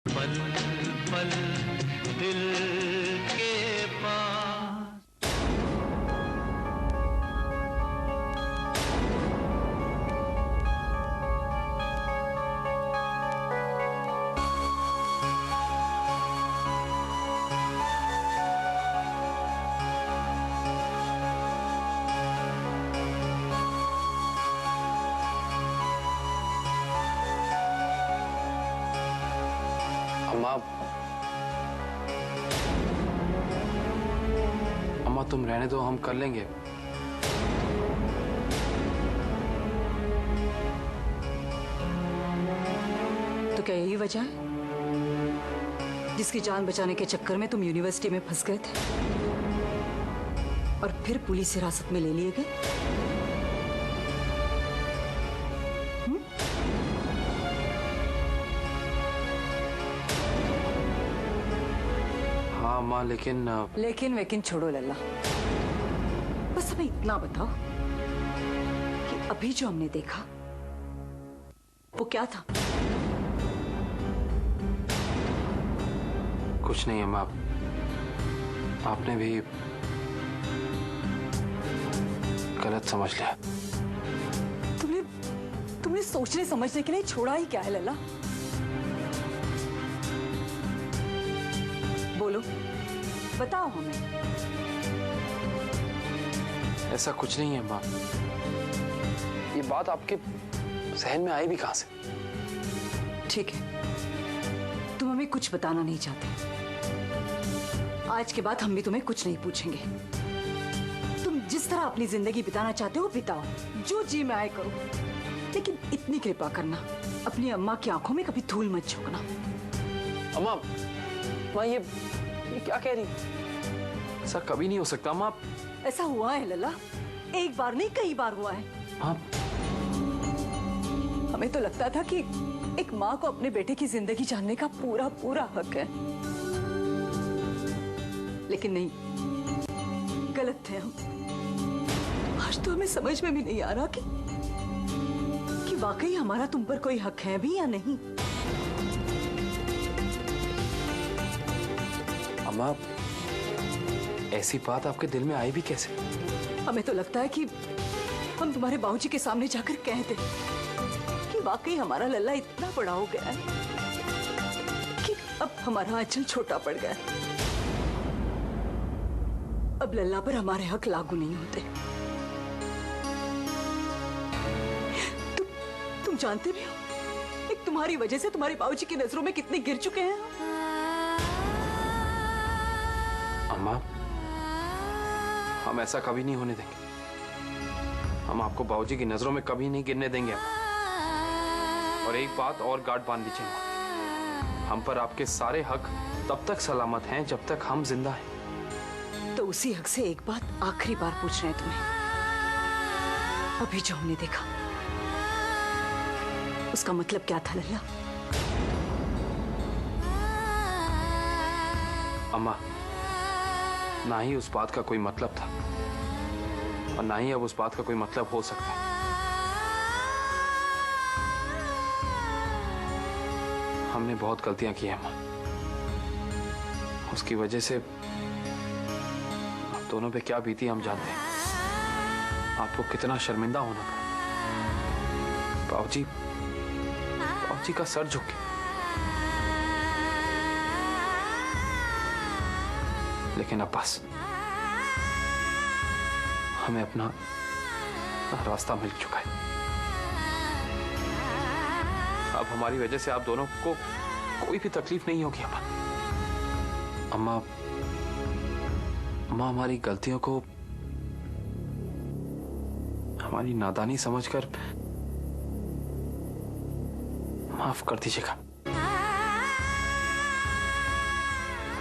पल पल दिल के पास। अम्मा तुम रहने दो, हम कर लेंगे। तो क्या यही वजह है जिसकी जान बचाने के चक्कर में तुम यूनिवर्सिटी में फंस गए थे और फिर पुलिस हिरासत में ले लिए गए? हाँ अम्मा, लेकिन वेकिन छोड़ो लल्ला, बस हमें इतना बताओ कि अभी जो हमने देखा वो क्या था? कुछ नहीं अम्मा, आपने भी गलत समझ लिया। तुमने सोचने समझने के लिए छोड़ा ही क्या है लल्ला? बोलो, बताओ हमें। ऐसा कुछ नहीं है अम्मा, ये बात आपके जहन में आई भी कहां से? ठीक है, तुम हमें कुछ बताना नहीं चाहते। आज के बाद हम भी तुम्हें कुछ नहीं पूछेंगे। तुम जिस तरह अपनी जिंदगी बिताना चाहते हो बिताओ, जो जी में आए करो, लेकिन इतनी कृपा करना, अपनी अम्मा की आंखों में कभी धूल मत झोंकना। अम्मा, ये क्या कह रही? ऐसा कभी नहीं हो सकता अम्मा। ऐसा हुआ है लल्ला, एक बार नहीं कई बार हुआ है। हाँ। हमें तो लगता था कि एक माँ को अपने बेटे की जिंदगी जानने का पूरा पूरा हक है, लेकिन नहीं, गलत थे हम। आज तो हमें समझ में भी नहीं आ रहा कि वाकई हमारा तुम पर कोई हक है भी या नहीं। अम्मा, ऐसी बात आपके दिल में आई भी कैसे? हमें तो लगता है कि हम तुम्हारे बाबूजी के सामने जाकर कह दें कि वाकई हमारा लल्ला इतना बड़ा हो गया है कि अब हमारा आंचल छोटा पड़ गया है। अब लल्ला पर हमारे हक लागू नहीं होते। तुम जानते भी हो, एक तुम्हारी वजह से तुम्हारे बाबूजी की नजरों में कितने गिर चुके हैं। अम्मा, हम ऐसा कभी नहीं होने देंगे। हम आपको बाबूजी की नजरों में कभी नहीं गिरने देंगे। और एक बात और गार्ड बांध लीजिए, हम पर आपके सारे हक तब तक सलामत हैं जब तक हम जिंदा हैं। तो उसी हक से एक बात आखिरी बार पूछ रहे हैं तुम्हें। अभी जो हमने देखा उसका मतलब क्या था लल्ला? अम्मा, ना ही उस बात का कोई मतलब था और ना ही अब उस बात का कोई मतलब हो सकता है। हमने बहुत गलतियां की हैं अम्मा, उसकी वजह से आप दोनों पे क्या बीती हम जानते हैं। आपको कितना शर्मिंदा होना पड़ा। बाबूजी का सर झुक गया, लेकिन अब बस हमें अपना रास्ता मिल चुका है। अब हमारी वजह से आप दोनों को कोई भी तकलीफ नहीं होगी। अम्मा, हमारी गलतियों को हमारी नादानी समझकर माफ कर दीजिएगा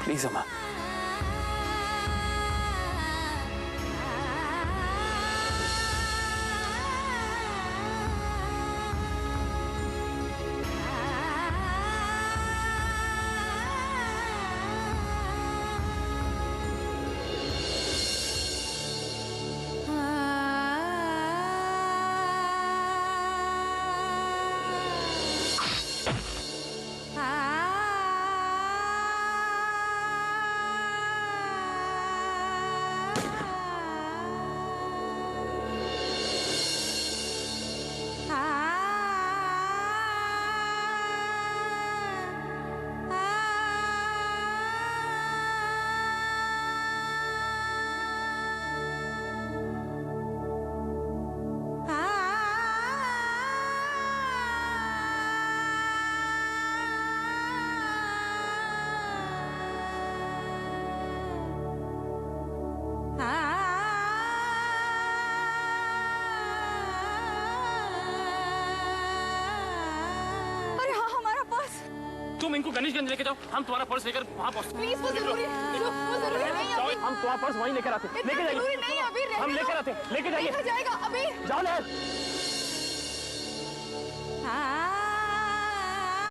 प्लीज अम्मा। तुम इनको गणेशगंज लेके जाओ, हम तुम्हारा पर्स लेकर वहाँ पहुँचते। प्लीज वो जरूरी नहीं अभी। हम तुम्हारा पर्स वहीं लेकर आते, लेके जाइए। जरूरी नहीं अभी, हम लेकर आते, लेके जाइए। जाएगा अभी। जाओ ना।